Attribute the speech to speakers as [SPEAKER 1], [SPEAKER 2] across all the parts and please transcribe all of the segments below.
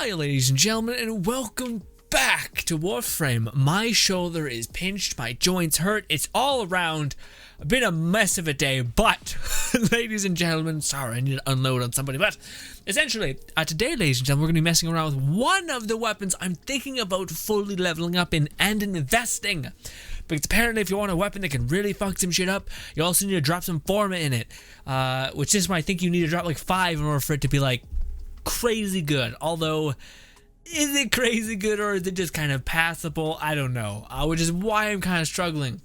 [SPEAKER 1] Hi ladies and gentlemen, and welcome back to WarFrame. My shoulder is pinched, my joints hurt, it's all around been a mess of a day, but ladies and gentlemen, sorry I need to unload on somebody, but essentially today ladies and gentlemen, we're going to be messing around with one of the weapons I'm thinking about fully leveling up in and investing. Because apparently if you want a weapon that can really fuck some shit up, you also need to drop some forma in it, which is why I think you need to drop like 5 in order for it to be like crazy good. Although, is it crazy good or is it just kind of passable? I don't know, which is why I'm kind of struggling.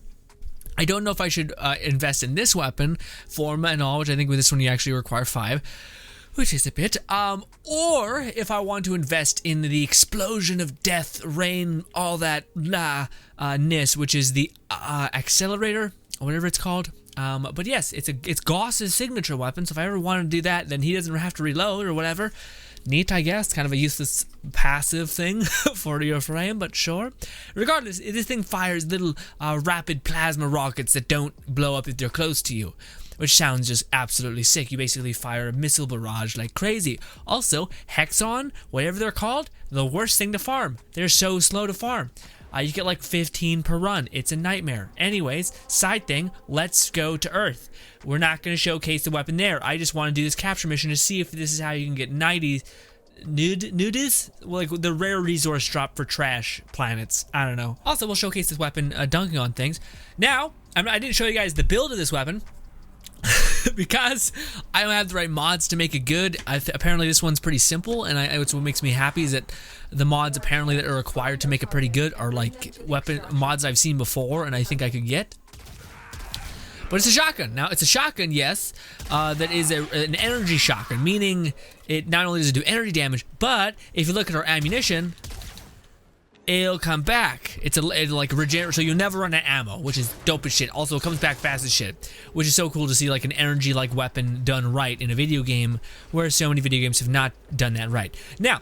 [SPEAKER 1] I don't know if I should invest in this weapon, forma and all, which I think with this one you actually require 5, which is a bit, or if I want to invest in the explosion of death, rain, all that ness, which is the accelerator, or whatever it's called. But yes, it's Gauss's signature weapon, so if I ever want to do that, then he doesn't have to reload or whatever. Neat, I guess. Kind of a useless passive thing for your frame, but sure. Regardless, this thing fires little rapid plasma rockets that don't blow up if they're close to you, which sounds just absolutely sick. You basically fire a missile barrage like crazy. Also, Hexon, whatever they're called, the worst thing to farm. They're so slow to farm. You get like 15 per run. It's a nightmare. Anyways, side thing, let's go to Earth. We're not going to showcase the weapon there. I just want to do this capture mission to see if this is how you can get 90 nudies? Like the rare resource drop for trash planets. I don't know. Also, we'll showcase this weapon dunking on things. Now, I didn't show you guys the build of this weapon. Because I don't have the right mods to make it good. Apparently this one's pretty simple, and it's what makes me happy is that the mods apparently that are required to make it pretty good are like weapon mods I've seen before and I think I could get. But it's a shotgun. Now, it's a shotgun, yes, that is an energy shotgun, meaning it not only does it do energy damage, but if you look at our ammunition, it'll come back. It'll like regenerate, so you'll never run out of ammo, which is dope as shit. Also, it comes back fast as shit, which is so cool to see like an energy like weapon done right in a video game, where so many video games have not done that right. Now,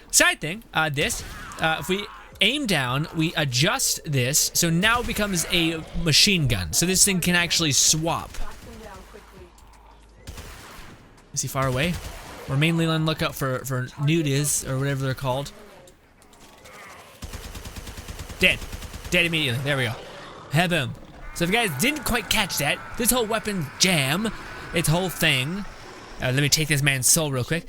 [SPEAKER 1] side thing, if we aim down, we adjust this, so now it becomes a machine gun. So this thing can actually swap. Is he far away? We're mainly on lookout for nudies or whatever they're called. Dead immediately. There we go. Boom. So if you guys didn't quite catch that, this whole weapon jam, its whole thing. Let me take this man's soul real quick.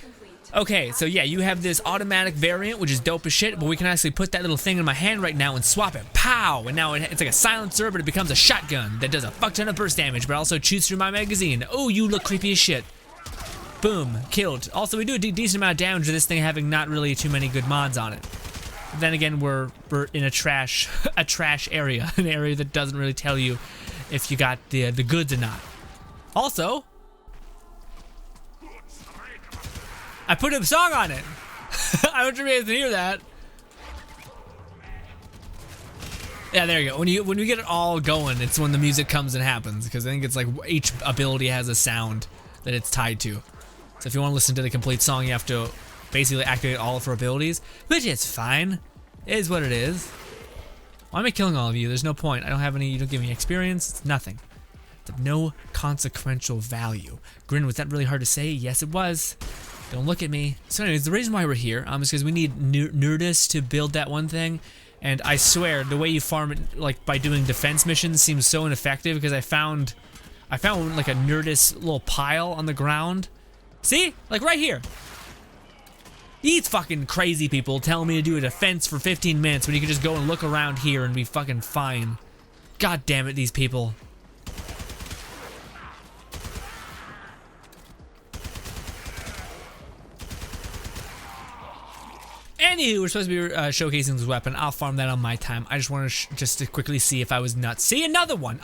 [SPEAKER 1] Okay, so yeah, you have this automatic variant, which is dope as shit, but we can actually put that little thing in my hand right now and swap it. Pow! And now it's like a silencer, but it becomes a shotgun that does a fuck ton of burst damage, but also shoots through my magazine. Oh, you look creepy as shit. Boom. Killed. Also, we do a decent amount of damage to this thing having not really too many good mods on it. Then again, we're in a trash area, an area that doesn't really tell you if you got the goods or not. Also, I put a song on it. I don't know if you guys can hear that. Yeah, there you go. When we get it all going, it's when the music comes and happens, because I think it's like each ability has a sound that it's tied to. So if you want to listen to the complete song, you have to basically activate all of her abilities, which is fine. It is what it is. Why am I killing all of you? There's no point. I don't have any, you don't give me experience. It's nothing. It's of no consequential value. Grin, was that really hard to say? Yes, it was. Don't look at me. So anyways, the reason why we're here is because we need Nerdist to build that one thing. And I swear, the way you farm it, like by doing defense missions, seems so ineffective because I found like a Nerdist little pile on the ground. See? Like right here. These fucking crazy people telling me to do a defense for 15 minutes when you can just go and look around here and be fucking fine. God damn it, these people. Anywho, we're supposed to be showcasing this weapon. I'll farm that on my time. I just want to just to quickly see if I was nuts. See, another one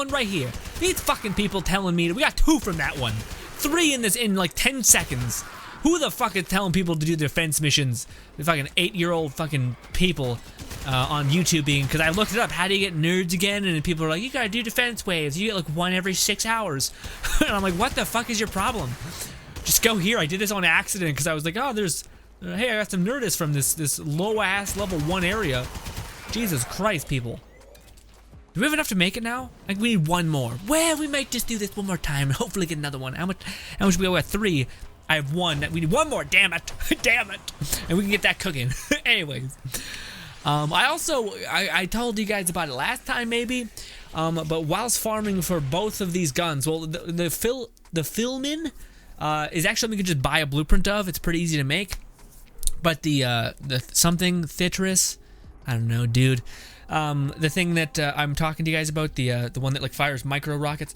[SPEAKER 1] right here. These fucking people telling me we got 2 from that one, 3 in like 10 seconds. Who the fuck is telling people to do defense missions? The fucking 8-year-old fucking people on YouTube because I looked it up. How do you get nerds again? And people are like, you gotta do defense waves. You get like 1 every 6 hours. And I'm like, what the fuck is your problem? Just go here. I did this on accident because I was like, oh, there's, hey, I got some nerdist from this low ass level 1 area. Jesus Christ, people. Do we have enough to make it now? Like we need 1 more. Well, we might just do this 1 more time and hopefully get another one. How much we got? 3. I have one. We need one more. Damn it. Damn it. And we can get that cooking. Anyways. I told you guys about it last time maybe. But whilst farming for both of these guns, well, the FULMIN is actually something you can just buy a blueprint of. It's pretty easy to make. But the something Thitris, I don't know, dude. The thing that I'm talking to you guys about, the one that like fires micro rockets.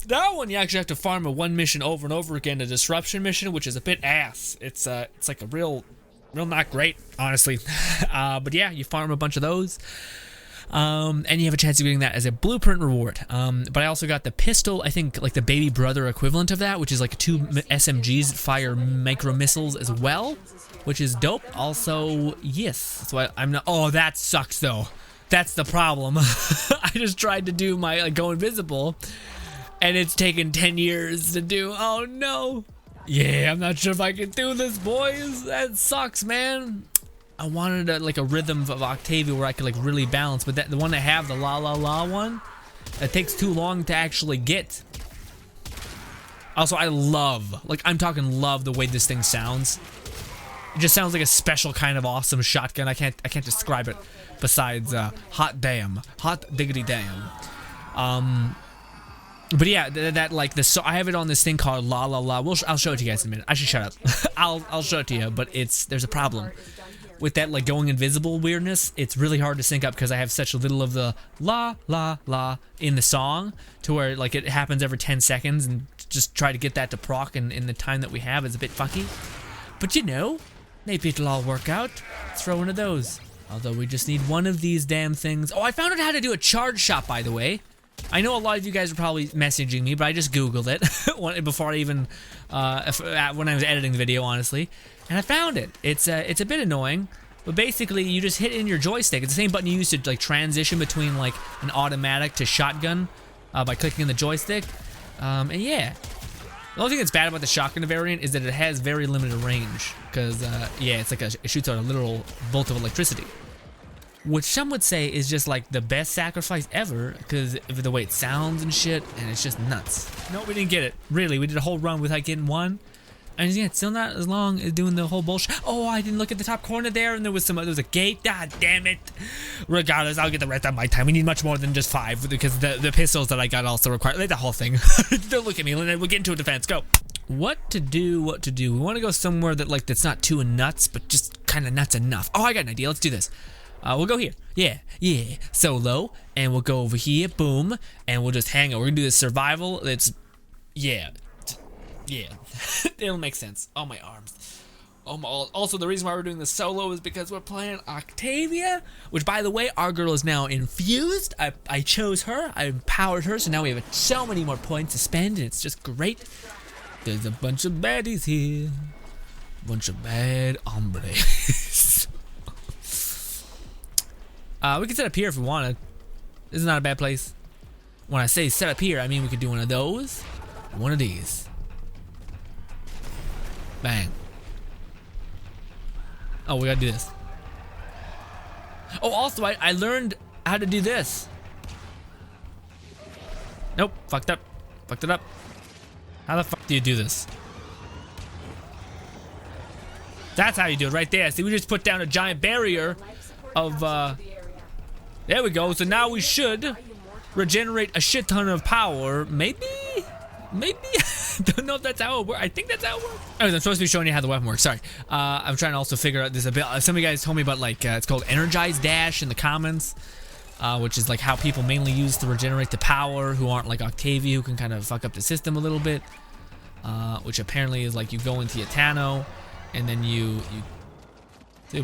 [SPEAKER 1] That one you actually have to farm a one mission over and over again, a disruption mission, which is a bit ass. It's like a real not great, honestly. But yeah, you farm a bunch of those. And you have a chance of getting that as a blueprint reward. But I also got the pistol, I think like the baby brother equivalent of that, which is like 2 SMGs that fire micro missiles as well, which is dope. Also, yes, that's why I'm not. Oh, that sucks though. That's the problem. I just tried to do my like, go invisible, and it's taken 10 years to do. Oh no. Yeah, I'm not sure if I can do this, boys. That sucks, man. I wanted a rhythm of Octavia where I could like really balance, but the one I have, the la la la one, it takes too long to actually get. Also, I love, like I'm talking love the way this thing sounds. It just sounds like a special kind of awesome shotgun. I can't describe it besides hot damn, hot diggity damn. But yeah, that like this. So I have it on this thing called La La La. I'll show it to you guys in a minute. I should shut up. I'll show it to you, but there's a problem with that like going invisible weirdness. It's really hard to sync up because I have such a little of the la la la in the song to where like it happens every 10 seconds, and just try to get that to proc in the time that we have is a bit fucky. But you know, maybe it'll all work out. Let's throw one of those. Although we just need one of these damn things. Oh, I found out how to do a charge shot, by the way. I know a lot of you guys are probably messaging me, but I just Googled it before I even, when I was editing the video, honestly. And I found it. It's a bit annoying, but basically you just hit in your joystick. It's the same button you use to like transition between like an automatic to shotgun by clicking in the joystick. And yeah, the only thing that's bad about the shotgun variant is that it has very limited range because yeah, it's like it shoots out a literal bolt of electricity, which some would say is just like the best sacrifice ever because of the way it sounds and shit, and it's just nuts. No, we didn't get it. Really, we did a whole run without getting one. And yeah, it's still not as long as doing the whole bullshit. Oh, I didn't look at the top corner there, and there was a gate. God damn it. Regardless, I'll get the rest on my time. We need much more than just 5 because the pistols that I got also require like the whole thing. Don't look at me. We'll get into a defense. Go. What to do? We want to go somewhere that's not too nuts, but just kind of nuts enough. Oh, I got an idea. Let's do this. We'll go here. Yeah. Solo, and we'll go over here. Boom, and we'll just hang out. We're gonna do this survival. Yeah. It'll make sense. Oh, my arms. Also, the reason why we're doing this solo is because we're playing Octavia, which, by the way, our girl is now infused. I chose her. I empowered her, so now we have so many more points to spend, and it's just great. There's a bunch of baddies here. Bunch of bad hombres. We can set up here if we wanted. This is not a bad place. When I say set up here, I mean we could do one of those, or one of these. Bang. Oh, we gotta do this. Oh, also, I learned how to do this. Nope, fucked up. Fucked it up. How the fuck do you do this? That's how you do it right there. See, we just put down a giant barrier of, there we go. So now we should regenerate a shit ton of power. Maybe? Don't know if that's how it works. I think that's how it works. Anyways, I'm supposed to be showing you how the weapon works. Sorry. I'm trying to also figure out this a bit. Some of you guys told me about like it's called Energize Dash in the comments, which is like how people mainly use to regenerate the power who aren't like Octavia, who can kind of fuck up the system a little bit. Which apparently is like you go into your Tano, and then you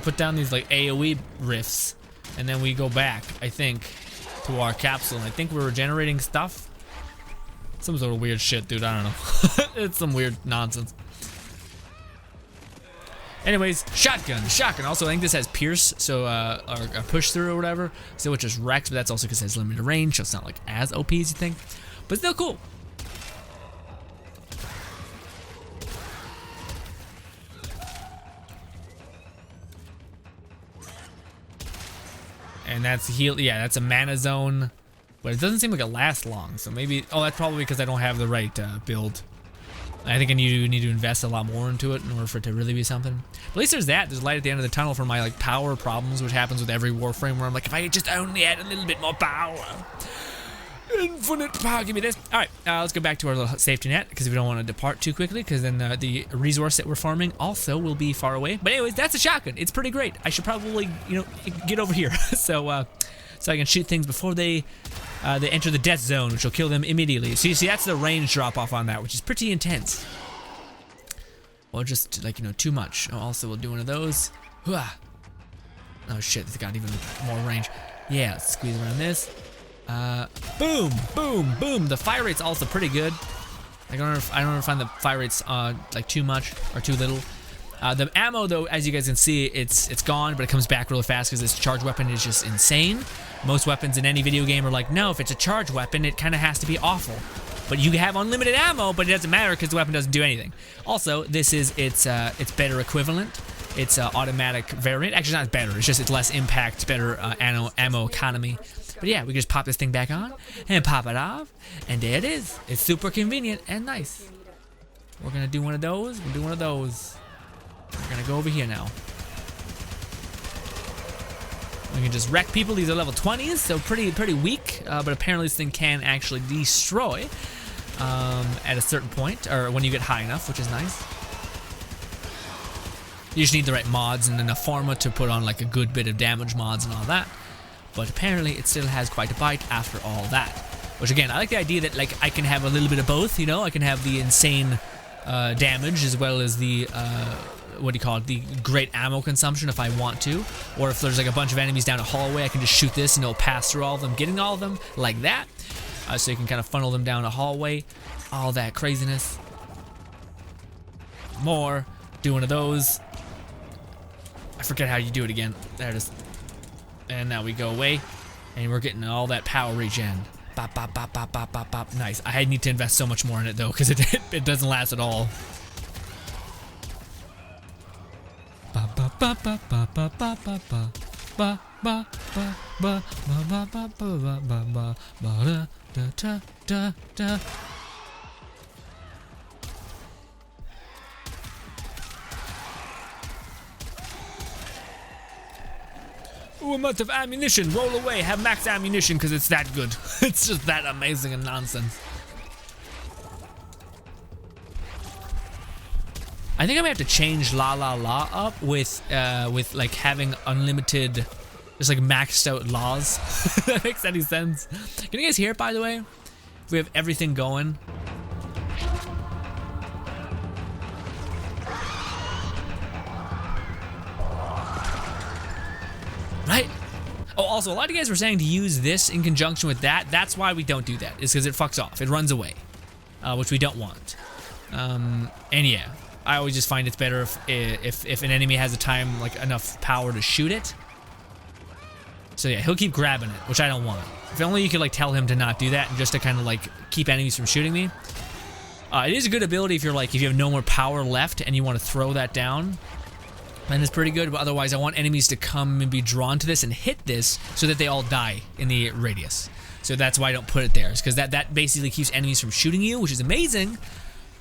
[SPEAKER 1] put down these like AoE rifts, and then we go back, I think, to our capsule, and I think we're regenerating stuff. Some sort of weird shit, dude. I don't know. It's some weird nonsense. Anyways, shotgun. Also, I think this has pierce, so or push through or whatever. So which is Rex, but that's also because it has limited range, so it's not like as OP as you think, but still cool. And that's heal. Yeah, that's a mana zone. But it doesn't seem like it lasts long, so maybe... Oh, that's probably because I don't have the right build. I think I need to invest a lot more into it in order for it to really be something. But at least there's that. There's light at the end of the tunnel for my like power problems, which happens with every Warframe where I'm like, if I just only had a little bit more power. Infinite power, give me this. All right, let's go back to our little safety net because we don't want to depart too quickly because then the resource that we're farming also will be far away. But anyways, that's a shotgun. It's pretty great. I should probably, you know, get over here so I can shoot things before they enter the death zone, which will kill them immediately. So you see, that's the range drop off on that, which is pretty intense. Or just like, you know, too much. Oh, also, we'll do one of those. Oh shit, it's got even more range. Yeah, let's squeeze around this. Boom, boom, boom. The fire rate's also pretty good. I don't ever find the fire rates like too much or too little. The ammo, though, as you guys can see, it's gone, but it comes back really fast because this charged weapon is just insane. Most weapons in any video game are like, no, if it's a charged weapon, it kind of has to be awful. But you have unlimited ammo, but it doesn't matter because the weapon doesn't do anything. Also, this is its better equivalent. It's automatic variant. Actually, not better. It's just it's less impact, better ammo economy. But yeah, we can just pop this thing back on and pop it off, and there it is. It's super convenient and nice. We're gonna do one of those. We'll do one of those. We're gonna go over here now. We can just wreck people. These are level 20s, so pretty weak. But apparently this thing can actually destroy at a certain point, or when you get high enough, which is nice. You just need the right mods and enough pharma to put on like a good bit of damage mods and all that. But apparently it still has quite a bite after all that. Which again, I like the idea that like I can have a little bit of both, you know? I can have the insane damage as well as the, what do you call it, the great ammo consumption if I want to. Or if there's like a bunch of enemies down a hallway, I can just shoot this and it'll pass through all of them, getting all of them like that. So you can kind of funnel them down a hallway. All that craziness. More. Do one of those. I forget how you do it again. There it is. And now we go away, and we're getting all that power regen. Bop, bop, bop, bop, bop, bop, bop. Nice. I need to invest so much more in it though, because it doesn't last at all. Ba ba ba ba ba ba ba ba ba ba ba ba ba ba ba ba ba ba ba da da da da. Ooh, a month of ammunition. Roll away. Have max ammunition because it's that good. It's just that amazing and nonsense. I think I might have to change La La La up with like having unlimited, just like maxed out laws. If that makes any sense. Can you guys hear it, by the way? If we have everything going. Right? Oh, also, a lot of you guys were saying to use this in conjunction with that. That's why we don't do that, is because it fucks off. It runs away, which we don't want. And yeah, I always just find it's better if an enemy has a time, like enough power to shoot it. So yeah, he'll keep grabbing it, which I don't want. If only you could like tell him to not do that and just to kind of like keep enemies from shooting me. It is a good ability if you're like, if you have no more power left and you want to throw that down. And it's pretty good, but otherwise I want enemies to come and be drawn to this and hit this so that they all die in the radius. So that's why I don't put it there, because that basically keeps enemies from shooting you, which is amazing.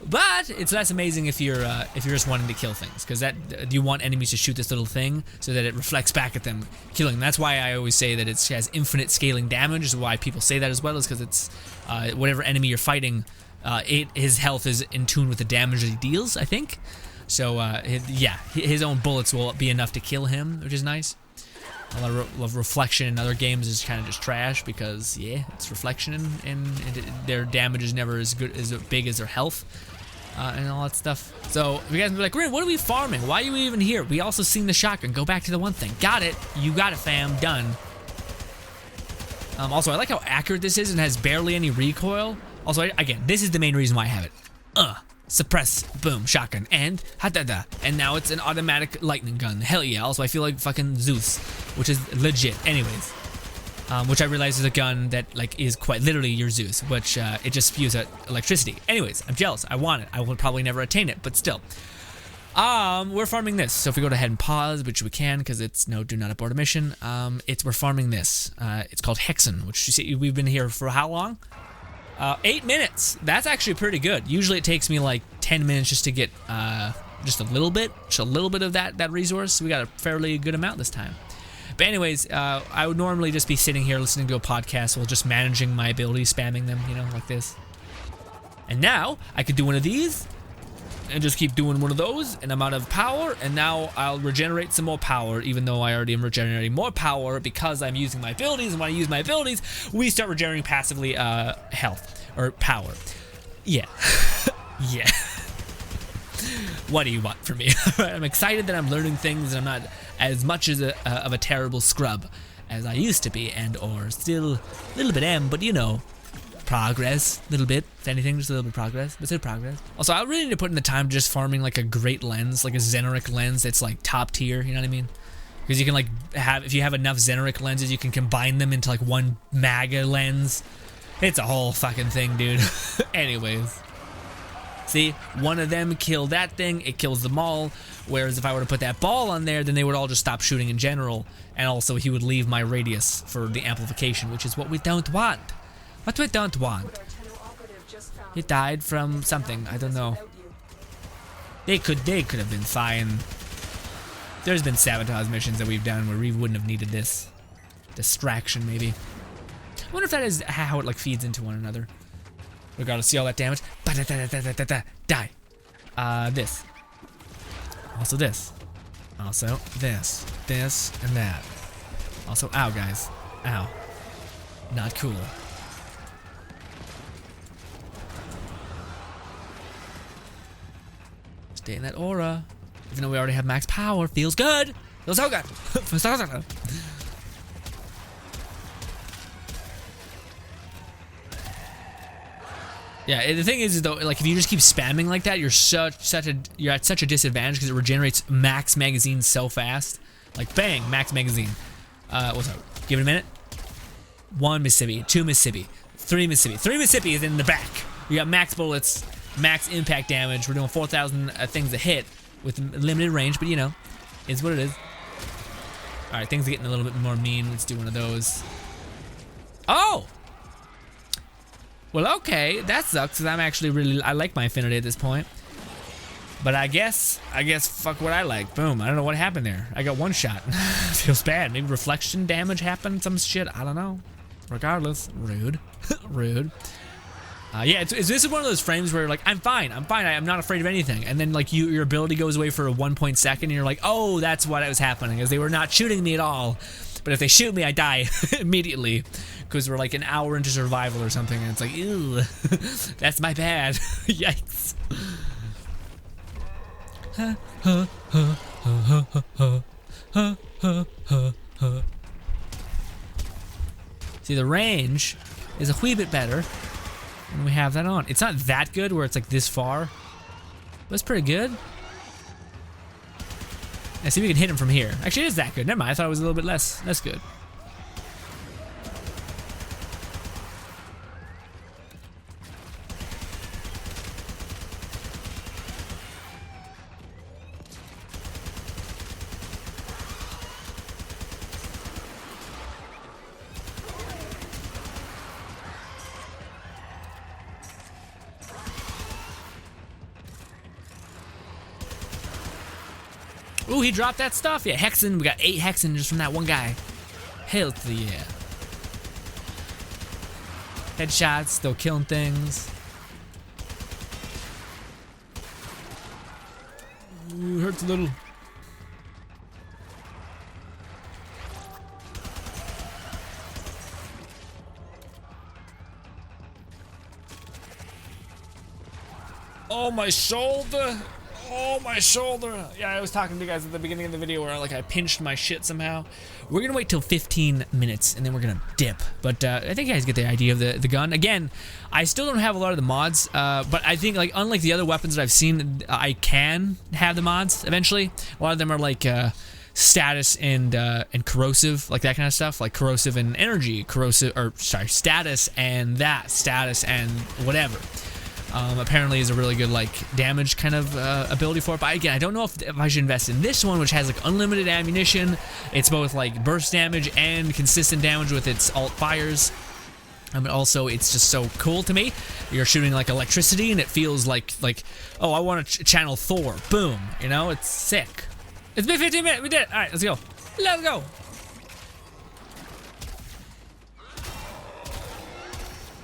[SPEAKER 1] But it's less amazing if you're just wanting to kill things, because that you want enemies to shoot this little thing so that it reflects back at them, killing them. That's why I always say that it has infinite scaling damage. Is why people say that as well, is because it's whatever enemy you're fighting, his health is in tune with the damage that he deals, I think. So yeah, his own bullets will be enough to kill him, which is nice. A lot of reflection in other games is kind of just trash because yeah, it's reflection and their damage is never as big as their health. And all that stuff. So if you guys be like, Grin, what are we farming? Why are you even here? We also seen the shotgun. Go back to the one thing. Got it. You got it, fam. Done. Also, I like how accurate this is and has barely any recoil. Also, again, this is the main reason why I have it. Suppress, boom, shotgun, and ha-da-da. And now it's an automatic lightning gun. Hell yeah. Also, I feel like fucking Zeus, which is legit. Anyways. Which I realize is a gun that like is quite literally your Zeus, which it just spews out electricity. Anyways, I'm jealous. I want it. I will probably never attain it, but still. We're farming this. So if we go ahead and pause, which we can, because it's no, do not abort a mission. We're farming this. It's called Hexen, which you see we've been here for how long? 8 minutes. That's actually pretty good. Usually it takes me like 10 minutes just to get just a little bit of that resource. We got a fairly good amount this time. But anyways, I would normally just be sitting here listening to a podcast while just managing my abilities, spamming them, you know, like this. And now I could do one of these and just keep doing one of those, and I'm out of power, and now I'll regenerate some more power, even though I already am regenerating more power because I'm using my abilities, and when I use my abilities, we start regenerating passively health, or power. Yeah. Yeah. What do you want from me? I'm excited that I'm learning things, and I'm not as much as of a terrible scrub as I used to be, and or still a little bit am, but you know, progress, a little bit, if anything, just a little bit of progress, but still progress. Also, I really need to put in the time just farming like a great lens, like a Xeneric lens that's like top tier, you know what I mean? Because you can like if you have enough Xeneric lenses, you can combine them into like one MAGA lens. It's a whole fucking thing, dude. Anyways. See, one of them killed that thing, it kills them all, whereas if I were to put that ball on there, then they would all just stop shooting in general, and also he would leave my radius for the amplification, which is what we don't want. What we don't want. He died from something, I don't know. They could have been fine. There's been sabotage missions that we've done where we wouldn't have needed this. Distraction, maybe. I wonder if that is how it like feeds into one another. Regardless, see all that damage? Die. This. Also this. Also this. This and that. Also, ow, guys. Ow. Not cool. Stay in that aura. Even though we already have max power, feels good. Feels so good. Feels so good. Yeah, the thing is though, like if you just keep spamming like that, you're at such a disadvantage because it regenerates max magazine so fast. Like bang, max magazine. What's up? Give it a minute. 1 Mississippi, 2 Mississippi, 3 Mississippi. 3 Mississippi is in the back. You got max bullets, max impact damage. We're doing 4,000 things a hit with limited range, but you know, it's what it is. All right, things are getting a little bit more mean. Let's do one of those. Oh! Well, okay, that sucks, because I'm actually I like my affinity at this point. But I guess, fuck what I like. Boom, I don't know what happened there. I got one shot. Feels bad. Maybe reflection damage happened, some shit, I don't know. Regardless, rude, rude. Yeah, this is one of those frames where you're like, I'm fine, I'm not afraid of anything. And then like your ability goes away for a 1 point second, and you're like, oh, that's what was happening, is they were not shooting me at all. But if they shoot me, I die immediately. Because we're like an hour into survival or something, and it's like, ew, that's my bad. Yikes. See, the range is a wee bit better when we have that on. It's not that good where it's like this far, but it's pretty good. I see we can hit him from here. Actually, it is that good. Never mind, I thought it was a little bit less good. Ooh, he dropped that stuff. Yeah, Hexen. We got 8 Hexen just from that one guy. Hell to the yeah. Headshots, still killing things. Ooh, hurts a little. Oh, my shoulder. Oh, my shoulder. Yeah, I was talking to you guys at the beginning of the video where like I pinched my shit somehow. We're gonna wait till 15 minutes and then we're gonna dip. But I think you guys get the idea of the gun. Again, I still don't have a lot of the mods, but I think like unlike the other weapons that I've seen, I can have the mods eventually. A lot of them are like status and corrosive, like that kind of stuff, like corrosive and energy, corrosive, or sorry, status and whatever. Apparently is a really good like damage kind of ability for it, but again I don't know if I should invest in this one, which has like unlimited ammunition. It's both like burst damage and consistent damage with its alt fires. I mean, also, it's just so cool to me. You're shooting like electricity, and it feels like oh, I want to channel Thor. Boom, you know, it's sick. It's been 15 minutes. We did it. All right, let's go. Let's go.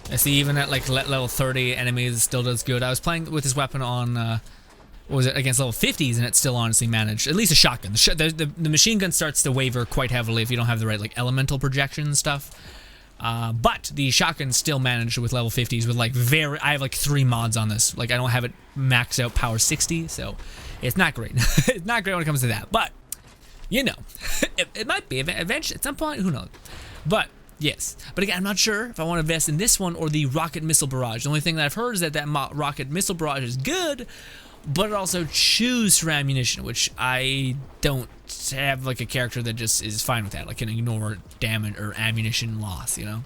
[SPEAKER 1] I see even at like level 30 enemies it still does good. I was playing with this weapon on what was it, against level 50s, and it still honestly managed. At least a shotgun. The machine gun starts to waver quite heavily if you don't have the right like elemental projection and stuff. But the shotgun still managed with level 50s with like I have like 3 mods on this. Like I don't have it maxed out power 60, so it's not great. It's not great when it comes to that. But you know, it might be eventually at some point. Who knows? But yes. But again, I'm not sure if I want to invest in this one or the rocket missile barrage. The only thing that I've heard is that rocket missile barrage is good, but it also chews for ammunition, which I don't have like a character that just is fine with that, like can ignore damage or ammunition loss, you know.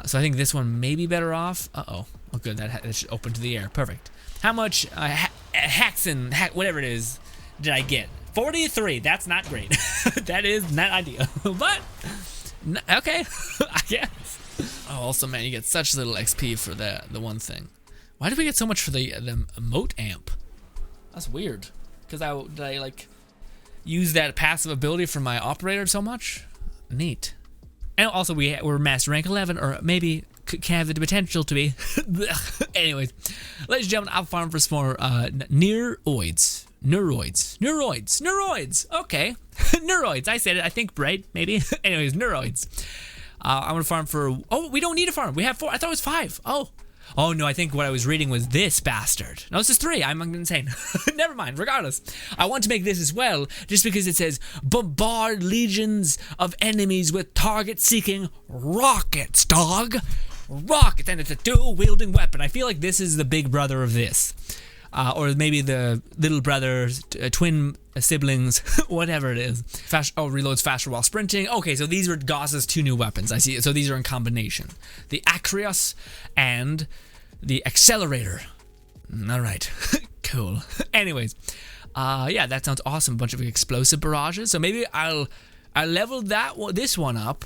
[SPEAKER 1] So I think this one may be better off. Oh good, that's open to the air. Perfect. How much whatever it is did I get? 43. That's not great. That is not ideal, but okay. I guess. Oh, also man, you get such little XP for the one thing. Why did we get so much for the emote amp? That's weird. Because did I like use that passive ability for my operator so much? Neat. And also we're master rank 11, or maybe can have the potential to be. Anyways, ladies and gentlemen, I'll farm for some more neuroids. Okay, neuroids. I said it. I think right, maybe. Anyways, neuroids. I'm gonna farm for. Oh, we don't need a farm. We have 4. I thought it was 5. Oh no, I think what I was reading was this bastard. No, this is 3. I'm insane. Never mind. Regardless, I want to make this as well, just because it says bombard legions of enemies with target-seeking rockets, dog. Rockets, and it's a dual-wielding weapon. I feel like this is the big brother of this. Or maybe the little brothers, twin siblings, whatever it is. Reloads faster while sprinting. Okay, so these were Gauss's 2 new weapons. I see. So these are in combination. The Acreus and the Accelerator. All right, cool. Anyways, yeah, that sounds awesome. A bunch of explosive barrages. So maybe I'll level this one up.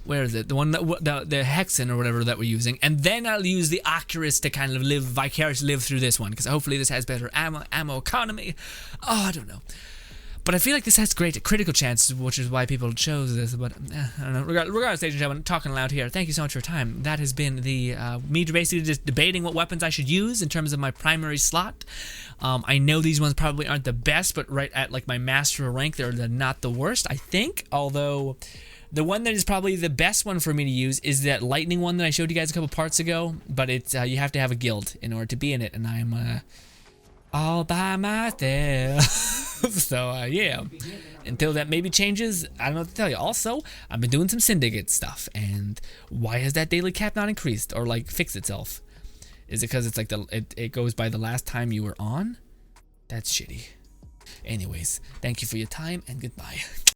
[SPEAKER 1] Where is it? The one that the Hexen or whatever that we're using, and then I'll use the Accurus to kind of vicariously live through this one, because hopefully this has better ammo economy. Oh, I don't know, but I feel like this has great critical chances, which is why people chose this. But I don't know. Regardless, ladies and gentlemen, talking loud here. Thank you so much for your time. That has been the me basically just debating what weapons I should use in terms of my primary slot. I know these ones probably aren't the best, but right at like my master rank, they're not the worst, I think. Although the one that is probably the best one for me to use is that lightning one that I showed you guys a couple parts ago, but it's you have to have a guild in order to be in it, and I'm all by myself. So yeah, until that maybe changes, I don't know what to tell you. Also, I've been doing some syndicate stuff, and why has that daily cap not increased or like fixed itself? Is it because it's like it goes by the last time you were on? That's shitty. Anyways, thank you for your time, and goodbye.